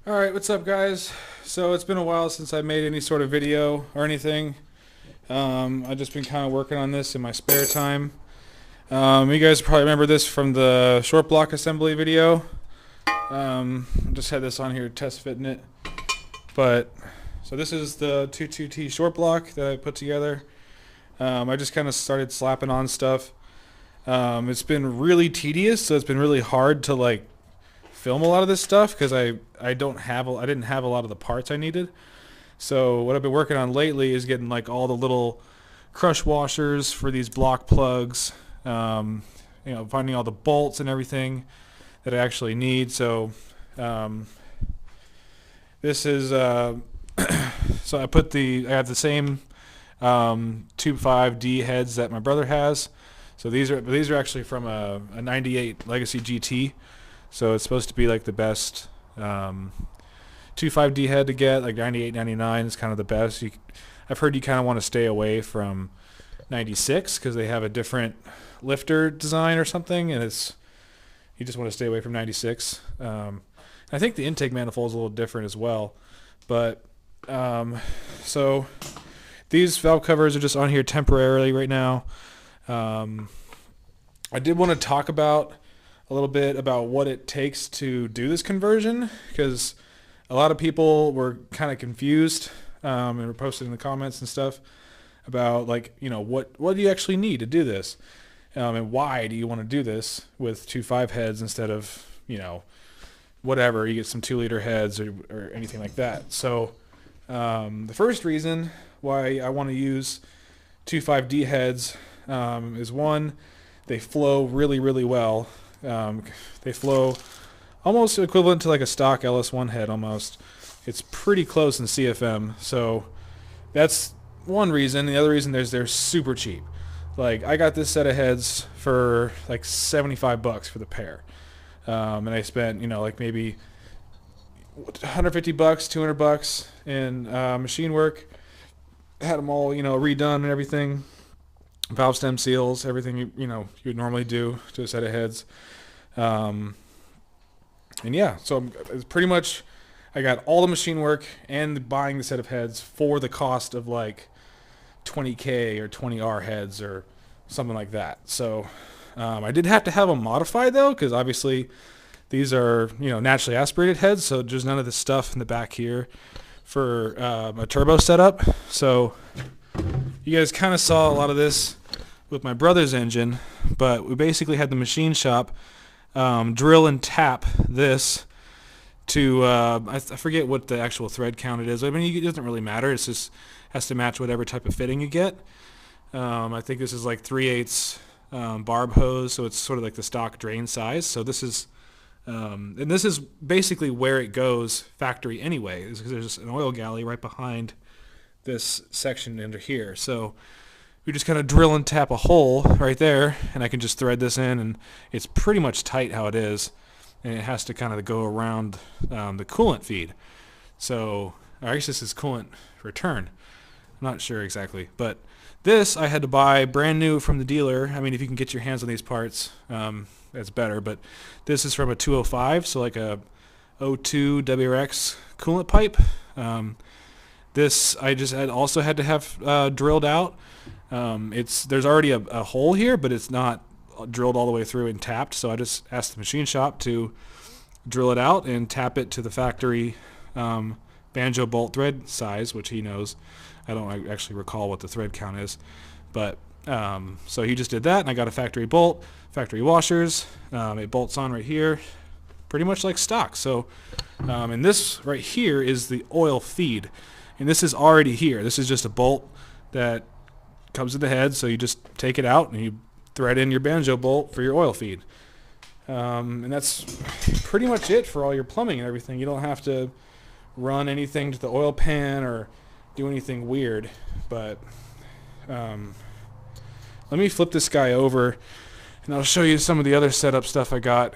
Alright, what's up guys? So it's been a while since I made any sort of video or anything. I've just been kind of working on this in my spare time. You guys probably remember this from the short block assembly video. Just had this on here test fitting it. So this is the 22T short block that I put together. I just kind of started slapping on stuff. It's been really tedious, so it's been really hard to like film a lot of this stuff because I didn't have a lot of the parts I needed. So what I've been working on lately is getting like all the little crush washers for these block plugs, finding all the bolts and everything that I actually need. So this is so I have the same Tube 5D heads that my brother has. So these are actually from a 98 Legacy GT. So it's supposed to be like the best 2.5D head to get, like 98, 99 is kind of the best. I've heard you kind of want to stay away from 96 because they have a different lifter design or something, and you just want to stay away from 96. I think the intake manifold is a little different as well, but so these valve covers are just on here temporarily right now. I did want to talk about a little bit about what it takes to do this conversion, because a lot of people were kind of confused and were posted in the comments and stuff about what do you actually need to do this, and why do you want to do this with 2.5 heads instead of whatever, you get some 2-liter heads or anything like that. So the first reason why I want to use 2.5D heads is, one, they flow really, really well. They flow almost equivalent to like a stock LS1 head almost. It's pretty close in CFM, so that's one reason. The other reason they're super cheap. Like, I got this set of heads for like $75 for the pair, and I spent like maybe $150, $200 in machine work. Had them all redone and everything. Valve stem seals, everything you'd normally do to a set of heads. And yeah, so it's pretty much, I got all the machine work and buying the set of heads for the cost of like 20K or 20R heads or something like that. So I did have to have them modified though, because obviously these are naturally aspirated heads, so there's none of this stuff in the back here for a turbo setup. So you guys kind of saw a lot of this with my brother's engine, but we basically had the machine shop drill and tap this to, I forget what the actual thread count it is. I mean, it doesn't really matter. It just has to match whatever type of fitting you get. I think this is like 3/8 barb hose, so it's sort of like the stock drain size. So this is, and this is basically where it goes factory anyway, is because there's an oil galley right behind this section under here. So we just kind of drill and tap a hole right there, and I can just thread this in, and it's pretty much tight how it is, and it has to kind of go around the coolant feed. So I guess this is coolant return. I'm not sure exactly, but this I had to buy brand new from the dealer. I mean, if you can get your hands on these parts, that's better, but this is from a 205, so like a O2 WRX coolant pipe. This I just also had to have drilled out. There's already a hole here, but it's not drilled all the way through and tapped, so I just asked the machine shop to drill it out and tap it to the factory banjo bolt thread size, which he knows. I don't actually recall what the thread count is, but so he just did that, and I got a factory bolt, factory washers. It bolts on right here, pretty much like stock. So and this right here is the oil feed, and this is already here. This is just a bolt that comes in the head, so you just take it out and you thread in your banjo bolt for your oil feed. And that's pretty much it for all your plumbing and everything. You don't have to run anything to the oil pan or do anything weird. But let me flip this guy over and I'll show you some of the other setup stuff I got,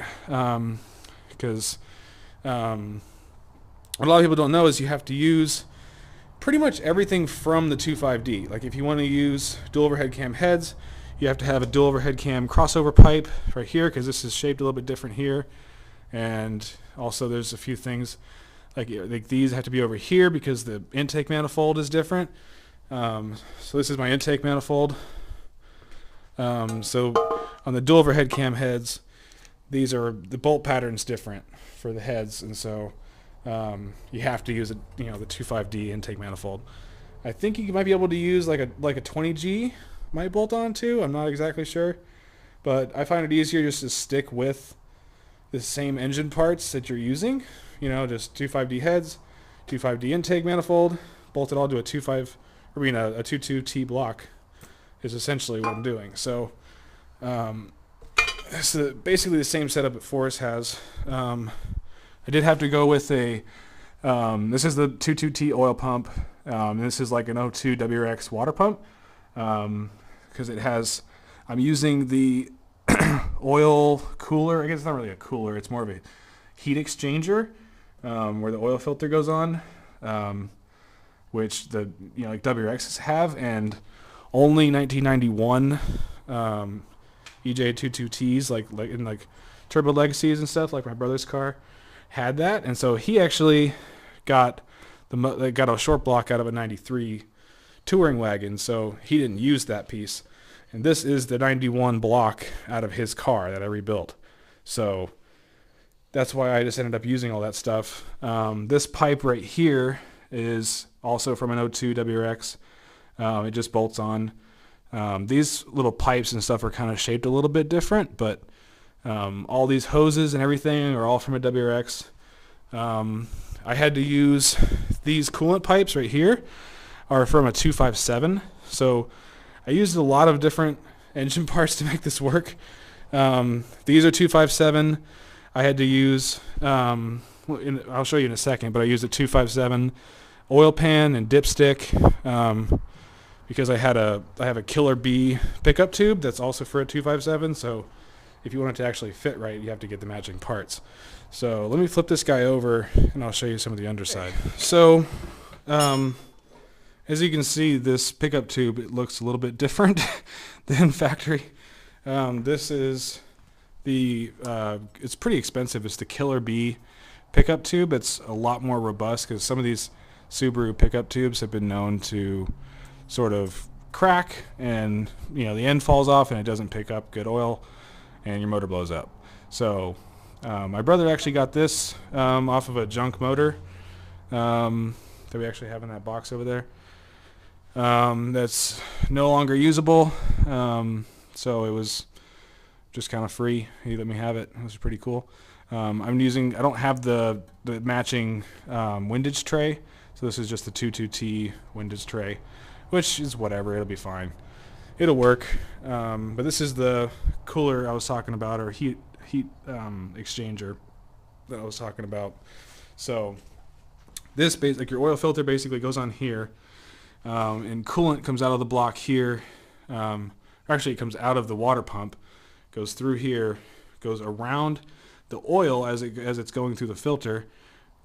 because what a lot of people don't know is you have to use pretty much everything from the 2.5D. Like, if you want to use dual overhead cam heads, you have to have a dual overhead cam crossover pipe right here, because this is shaped a little bit different here. And also there's a few things like these have to be over here because the intake manifold is different. So this is my intake manifold. So on the dual overhead cam heads, these are the bolt patterns different for the heads, and so you have to use the 25D intake manifold. I think you might be able to use like a 20G might bolt on too. I'm not exactly sure, but I find it easier just to stick with the same engine parts that you're using. Just 25D heads, 25D intake manifold, bolt it all to a 22T block is essentially what I'm doing. So it's basically the same setup that Forrest has. I did have to go with this is the 22T oil pump. This is like an O2 WRX water pump because I'm using the oil cooler. I guess it's not really a cooler. It's more of a heat exchanger where the oil filter goes on, which like WRXs have, and only 1991 EJ22Ts like in like Turbo Legacies and stuff, like my brother's car, had that, and so he actually got a short block out of a 93 touring wagon, so he didn't use that piece. And this is the 91 block out of his car that I rebuilt. So that's why I just ended up using all that stuff. This pipe right here is also from an O2 WRX. It just bolts on. These little pipes and stuff are kind of shaped a little bit different, but all these hoses and everything are all from a WRX. I had to use these coolant pipes right here are from a 257. So I used a lot of different engine parts to make this work. These are 257. I had to use, I'll show you in a second, but I used a 257 oil pan and dipstick because I have a Killer B pickup tube that's also for a 257. So if you want it to actually fit right, you have to get the matching parts. So let me flip this guy over and I'll show you some of the underside. So as you can see, this pickup tube, it looks a little bit different than factory. This is it's pretty expensive. It's the Killer B pickup tube. It's a lot more robust because some of these Subaru pickup tubes have been known to sort of crack and the end falls off and it doesn't pick up good oil and your motor blows up. So my brother actually got this off of a junk motor that we actually have in that box over there. That's no longer usable. So it was just kind of free. He let me have it. It was pretty cool. I don't have the matching windage tray, so this is just the 22T windage tray, which is whatever. It'll be fine. It'll work. But this is the cooler I was talking about, or heat exchanger that I was talking about. So this like your oil filter basically goes on here, and coolant comes out of the block here. Actually, it comes out of the water pump, goes through here, goes around the oil as it's going through the filter,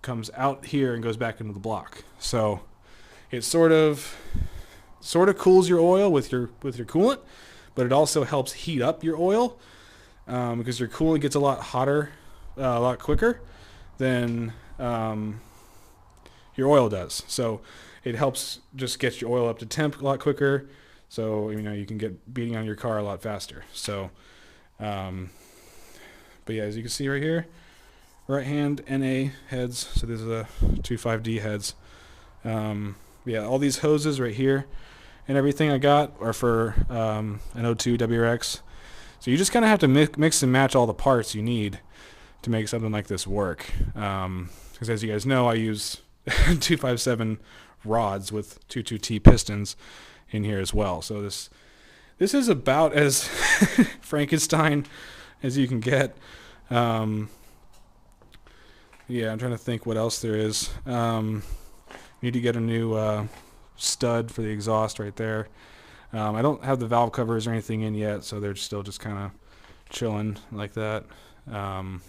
comes out here and goes back into the block. So it sort of cools your oil with your coolant, but it also helps heat up your oil because your coolant gets a lot hotter a lot quicker than your oil does. So it helps just get your oil up to temp a lot quicker, so you can get beating on your car a lot faster. So but yeah, as you can see right here, right hand NA heads, so these are the 25D heads. Yeah, all these hoses right here and everything I got are for an O2 WRX. So you just kind of have to mix and match all the parts you need to make something like this work. Because as you guys know, I use 257 rods with 22T pistons in here as well. So this is about as Frankenstein as you can get. Yeah, I'm trying to think what else there is. Need to get a new stud for the exhaust right there. I don't have the valve covers or anything in yet, so they're still just kind of chilling like that. But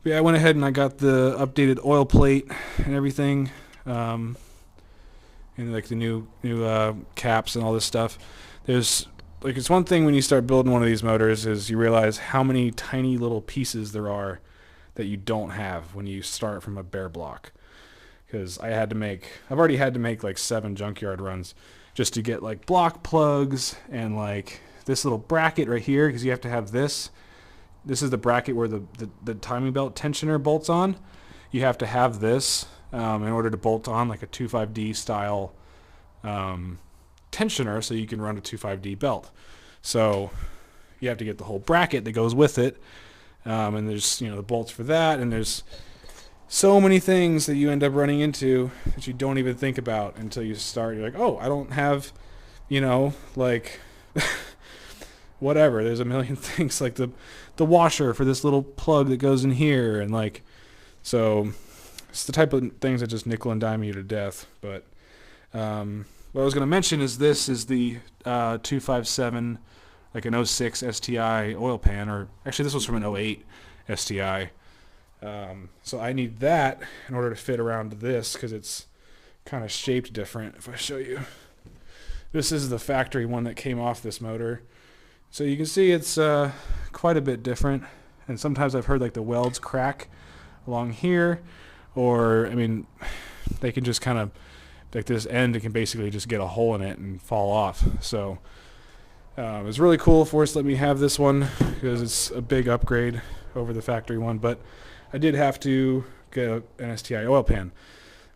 yeah, I went ahead and I got the updated oil plate and everything, and like the new caps and all this stuff. There's it's one thing when you start building one of these motors is you realize how many tiny little pieces there are that you don't have when you start from a bare block. Because I've already had to make like 7 junkyard runs just to get like block plugs and like this little bracket right here, because you have to have this. This is the bracket where the timing belt tensioner bolts on. You have to have this in order to bolt on like a 2.5D style tensioner so you can run a 2.5D belt. So you have to get the whole bracket that goes with it. And there's, the bolts for that, and there's so many things that you end up running into that you don't even think about until you start. You're like, oh, I don't have, like whatever. There's a million things, like the washer for this little plug that goes in here, and like, so it's the type of things that just nickel and dime you to death. But what I was going to mention is this is the 257, like an 06 STI oil pan, or actually this was from an 08 STI. So I need that in order to fit around this, because it's kind of shaped different. If I show you, this is the factory one that came off this motor. So you can see it's quite a bit different, and sometimes I've heard like the welds crack along here, or they can just kind of, like this end, it can basically just get a hole in it and fall off. So it was really cool for us to let me have this one, because it's a big upgrade over the factory one. But I did have to get an STI oil pan.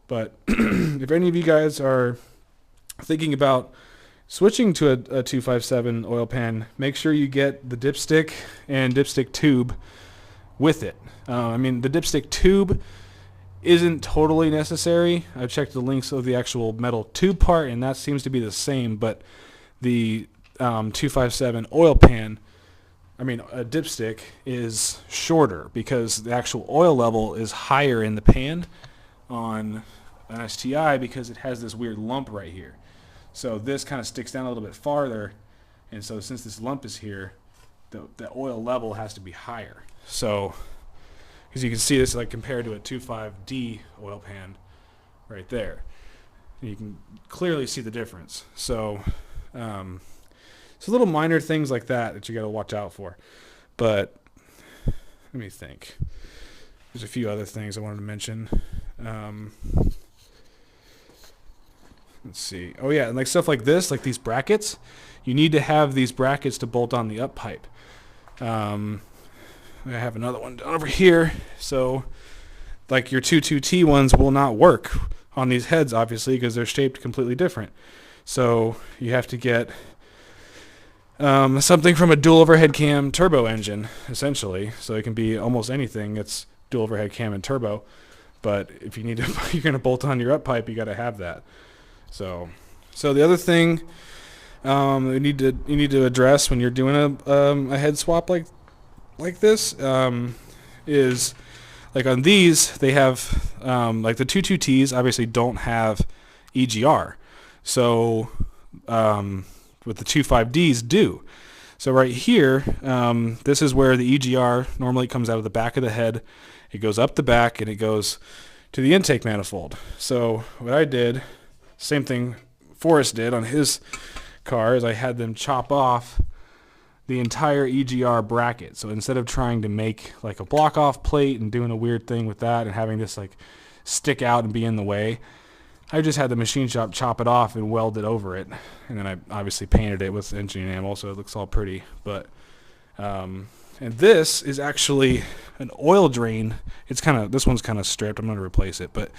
But if any of you guys are thinking about switching to a 257 oil pan, make sure you get the dipstick and dipstick tube with it. The dipstick tube isn't totally necessary. I've checked the links of the actual metal tube part, and that seems to be the same. But the 257 oil pan, a dipstick, is shorter because the actual oil level is higher in the pan on an STI, because it has this weird lump right here. So this kind of sticks down a little bit farther, and so since this lump is here, the oil level has to be higher. So, because you can see this like compared to a 2.5D oil pan right there, and you can clearly see the difference. So, so little minor things like that you got to watch out for. But let me think. There's a few other things I wanted to mention. Let's see. Oh yeah, and like stuff like this, like these brackets, you need to have these brackets to bolt on the up pipe. I have another one down over here. So like your 22T ones will not work on these heads, obviously, because they're shaped completely different. So you have to get something from a dual overhead cam turbo engine, essentially. So it can be almost anything that's dual overhead cam and turbo. But if you need to, you're going to bolt on your up pipe, you got to have that. So the other thing you need to address when you're doing a head swap like this is, like on these, they have like the 22Ts obviously don't have EGR. So with the 2.5Ds do. So right here, this is where the EGR normally comes out of the back of the head. It goes up the back and it goes to the intake manifold. So what I did, same thing Forrest did on his car, is I had them chop off the entire EGR bracket. So instead of trying to make like a block off plate and doing a weird thing with that and having this like stick out and be in the way, I just had the machine shop chop it off and weld it over it, and then I obviously painted it with engine enamel so it looks all pretty. But and this is actually an oil drain. This one's kind of stripped. I'm going to replace it, but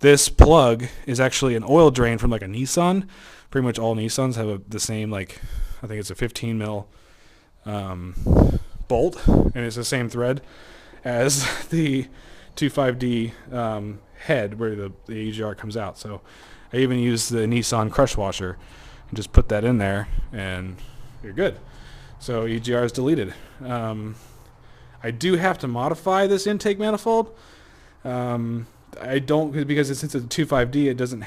this plug is actually an oil drain from like a Nissan. Pretty much all Nissans have the same, like, I think it's a 15 mil bolt, and it's the same thread as the 2.5D head where the EGR comes out. So I even used the Nissan crush washer and just put that in there, and you're good. So EGR is deleted. I do have to modify this intake manifold. I don't, because since it's a 2.5D, it doesn't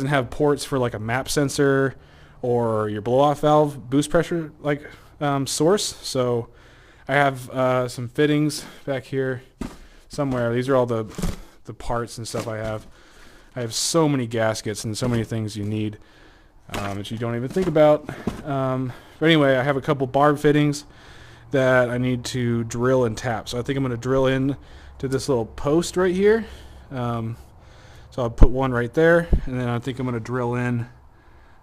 have ports for like a map sensor or your blow-off valve boost pressure source. So I have some fittings back here somewhere. These are all the parts and stuff I have. I have so many gaskets and so many things you need that you don't even think about. But anyway, I have a couple barb fittings that I need to drill and tap. So I think I'm going to drill in to this little post right here. So I'll put one right there, and then I think I'm going to drill in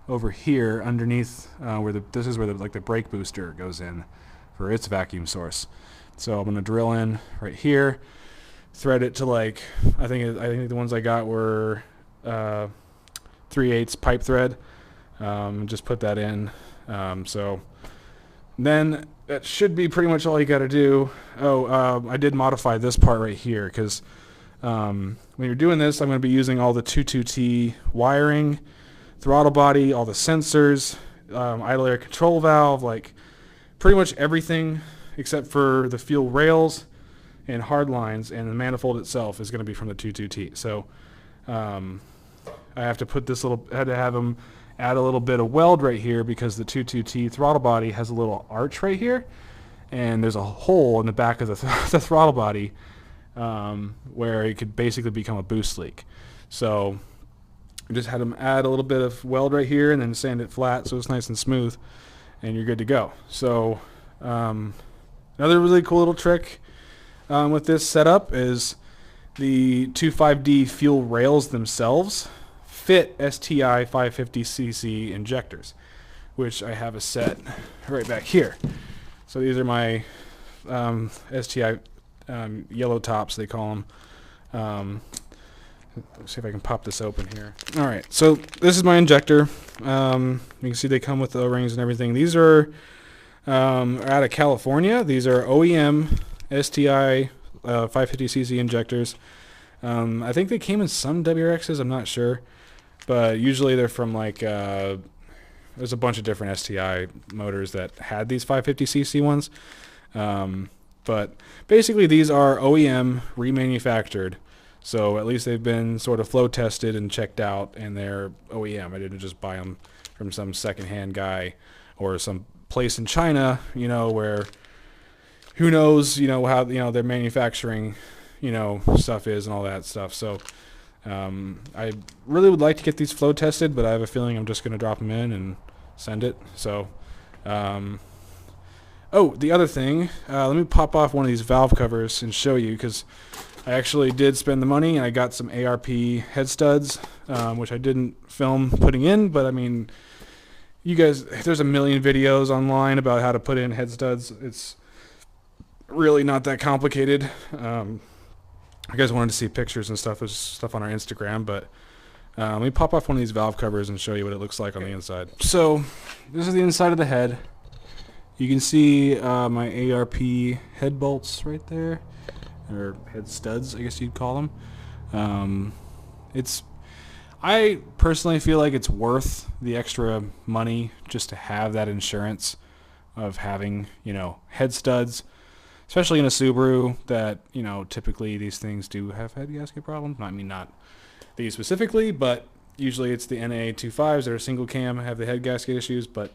over here underneath where this is where the brake booster goes in for its vacuum source. So I'm going to drill in right here, thread it to I think the ones I got were 3/8 pipe thread. Just put that in. So then that should be pretty much all you got to do. I did modify this part right here because when you're doing this, I'm going to be using all the 22T wiring, throttle body, all the sensors, idle air control valve, pretty much everything except for the fuel rails and hard lines, and the manifold itself is going to be from the 22T. So I have to put had to have them add a little bit of weld right here because the 22T throttle body has a little arch right here, and there's a hole in the back of the throttle body where it could basically become a boost leak. So I just had them add a little bit of weld right here and then sand it flat so it's nice and smooth, and you're good to go. So another really cool little trick with this setup is the 25D fuel rails themselves fit STI 550cc injectors, which I have a set right back here. So these are my STI yellow tops, they call them. Let's see if I can pop this open here. All right, so this is my injector. You can see they come with the O-rings and everything. These are out of California. These are OEM STI 550cc injectors. I think they came in some WRXs, I'm not sure. But usually they're from there's a bunch of different STI motors that had these 550cc ones. But basically these are OEM remanufactured. So at least they've been sort of flow tested and checked out, and they're OEM. I didn't just buy them from some secondhand guy or some place in China, where who knows, how, their manufacturing, stuff is and all that stuff. So I really would like to get these flow tested, but I have a feeling I'm just going to drop them in and send it. So, the other thing, let me pop off one of these valve covers and show you, because I actually did spend the money and I got some ARP head studs, which I didn't film putting in, but I mean, you guys, there's a million videos online about how to put in head studs. It's really not that complicated. You guys wanted to see pictures and stuff. There's stuff on our Instagram, but let me pop off one of these valve covers and show you what it looks like on the inside. So this is the inside of the head. You can see my ARP head bolts right there, or head studs, I guess you'd call them. I personally feel like it's worth the extra money just to have that insurance of having, head studs, especially in a Subaru that, typically these things do have head gasket problems. I mean, not these specifically, but usually it's the NA25s that are single cam have the head gasket issues, but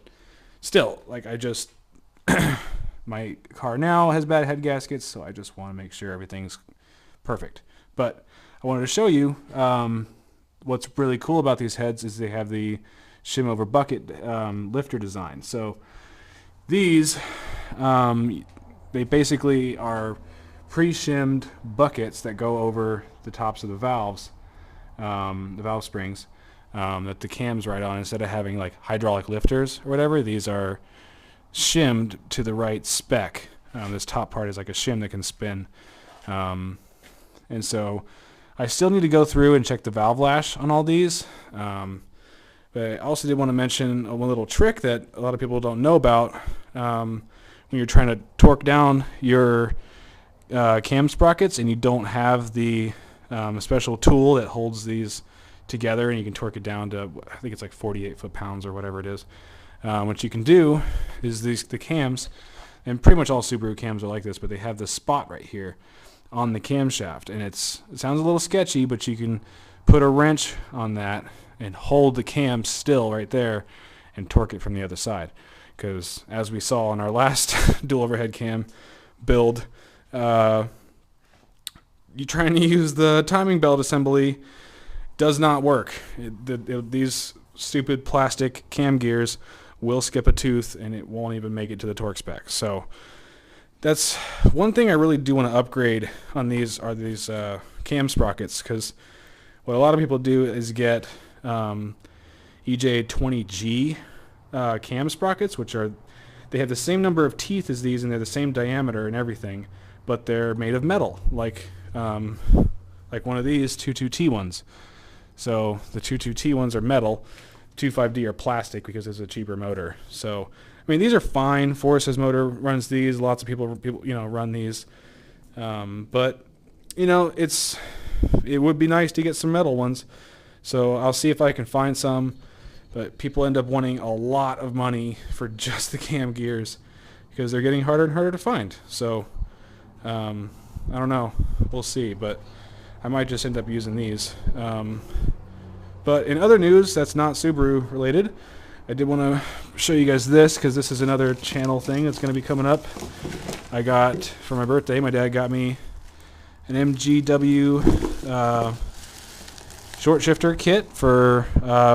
still, my car now has bad head gaskets, so I just want to make sure everything's perfect. But I wanted to show you what's really cool about these heads is they have the shim over bucket lifter design. So these, they basically are pre-shimmed buckets that go over the tops of the valves, the valve springs, that the cam's right on. Instead of having hydraulic lifters or whatever, these are shimmed to the right spec. This top part is like a shim that can spin. And so I still need to go through and check the valve lash on all these. But I also did want to mention one little trick that a lot of people don't know about. When you're trying to torque down your cam sprockets and you don't have the special tool that holds these together and you can torque it down to, I think it's 48 foot-pounds or whatever it is. What you can do is the cams, and pretty much all Subaru cams are like this, but they have this spot right here on the camshaft, and it sounds a little sketchy, but you can put a wrench on that and hold the cam still right there and torque it from the other side. Because as we saw in our last dual overhead cam build, you trying to use the timing belt assembly does not work. These stupid plastic cam gears will skip a tooth and it won't even make it to the torque spec. So that's one thing I really do want to upgrade on these are these cam sprockets, because what a lot of people do is get EJ20G cam sprockets, which are, they have the same number of teeth as these and they're the same diameter and everything, but they're made of metal, like one of these 22T ones. So the 22T ones are metal, 25D are plastic because it's a cheaper motor. So I mean, these are fine. Forrest's motor runs these. Lots of people run these. But it would be nice to get some metal ones. So I'll see if I can find some. But people end up wanting a lot of money for just the cam gears because they're getting harder and harder to find. So I don't know. We'll see. But I might just end up using these. But in other news that's not Subaru related, I did want to show you guys this because this is another channel thing that's going to be coming up. I got, for my birthday, my dad got me an MGW short shifter kit for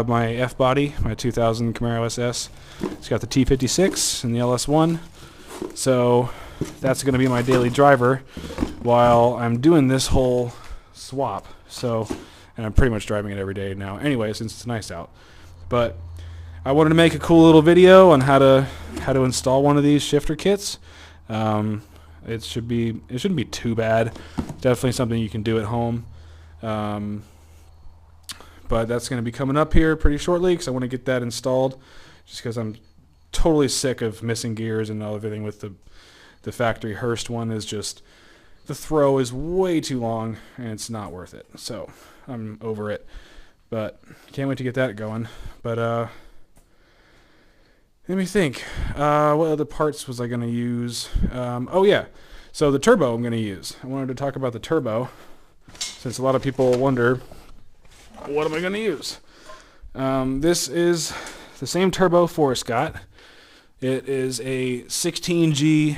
my F-body, my 2000 Camaro SS. It's got the T56 and the LS1. So that's going to be my daily driver while I'm doing this whole swap. So, and I'm pretty much driving it every day now anyway since it's nice out. But I wanted to make a cool little video on how to install one of these shifter kits. It shouldn't be too bad. Definitely something you can do at home. But that's going to be coming up here pretty shortly because I want to get that installed. Just because I'm totally sick of missing gears and everything with the factory Hurst one. Is just, the throw is way too long and it's not worth it. So I'm over it. But can't wait to get that going. But let me think. What other parts was I going to use? Oh, yeah. So the turbo I'm going to use. I wanted to talk about the turbo since a lot of people wonder, what am I going to use? This is the same turbo Forrest got. It is a 16G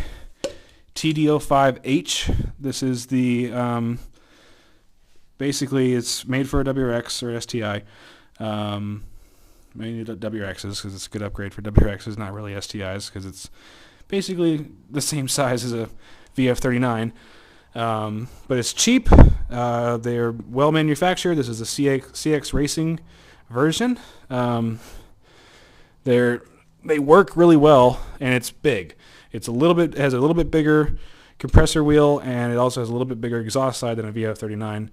TD05H. This is the, basically it's made for a WRX or STI. Mainly WRXs because it's a good upgrade for WRXs, not really STIs because it's basically the same size as a VF39. But it's cheap. They're well manufactured. This is the CX Racing version. They work really well and it's big. It has a little bit bigger compressor wheel and it also has a little bit bigger exhaust side than a VF39. And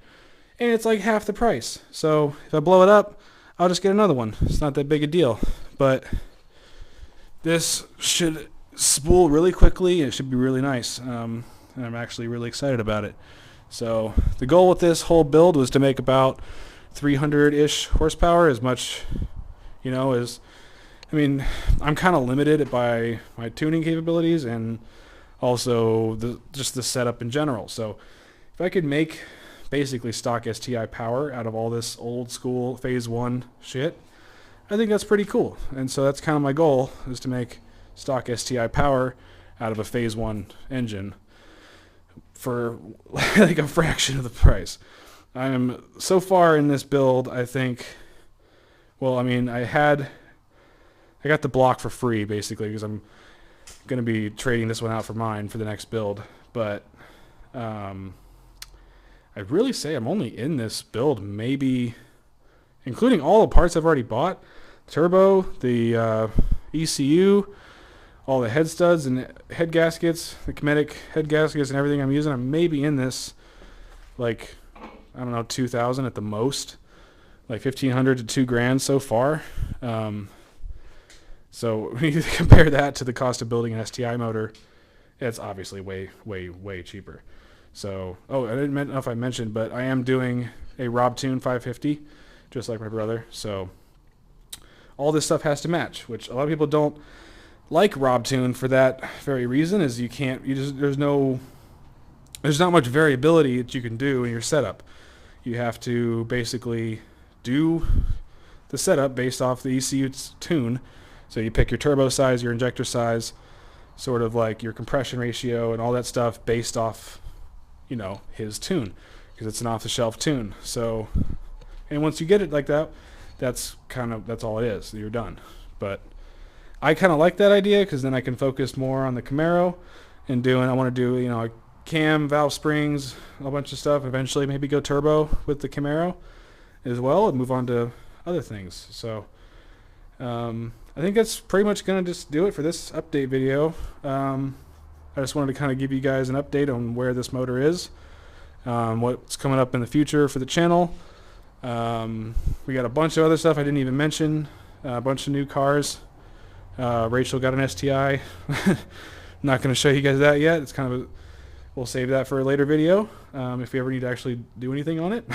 it's like half the price. So if I blow it up, I'll just get another one. It's not that big a deal. But this should spool really quickly. It should be really nice. And I'm actually really excited about it. So the goal with this whole build was to make about 300-ish horsepower, as much, as, I mean, I'm kind of limited by my tuning capabilities and also just the setup in general. So if I could make basically stock STI power out of all this old school phase 1 shit, I think that's pretty cool. And so that's kind of my goal, is to make stock STI power out of a phase 1 engine for like a fraction of the price. I'm so far in this build, I think, well, I mean, I got the block for free basically because I'm going to be trading this one out for mine for the next build. But I'd really say I'm only in this build maybe, including all the parts I've already bought, turbo, the ECU, all the head studs and head gaskets, the Kinetic head gaskets and everything I'm using. I'm maybe in this, like, I don't know, 2,000 at the most, like 1,500 to $2,000 so far. So when you compare that to the cost of building an STI motor, it's obviously way, way, way cheaper. So, I didn't know if I mentioned, but I am doing a RobTune 550, just like my brother. So all this stuff has to match, which a lot of people don't like RobTune for that very reason, is there's not much variability that you can do in your setup. You have to basically do the setup based off the ECU tune. So you pick your turbo size, your injector size, sort of like your compression ratio and all that stuff based off his tune, because it's an off-the-shelf tune. So, and once you get it like that, that's all it is. You're done. But I kind of like that idea because then I can focus more on the Camaro. and doing. I want to do, you know, a cam, valve springs, a bunch of stuff. Eventually, maybe go turbo with the Camaro as well, and move on to other things. So I think that's pretty much gonna just do it for this update video. I just wanted to kind of give you guys an update on where this motor is, what's coming up in the future for the channel. We got a bunch of other stuff I didn't even mention, a bunch of new cars. Rachel got an STI. Not going to show you guys that yet. It's kind of we'll save that for a later video if we ever need to actually do anything on it.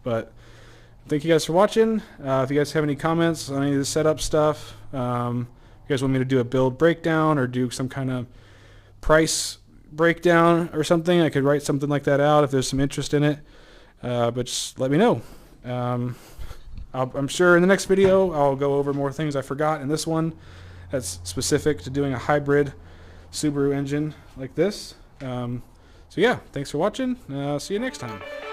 But thank you guys for watching. If you guys have any comments on any of the setup stuff, if you guys want me to do a build breakdown or do some kind of price breakdown or something, I could write something like that out if there's some interest in it. But just let me know. I'm sure in the next video I'll go over more things I forgot in this one that's specific to doing a hybrid Subaru engine like this. So yeah, thanks for watching. See you next time.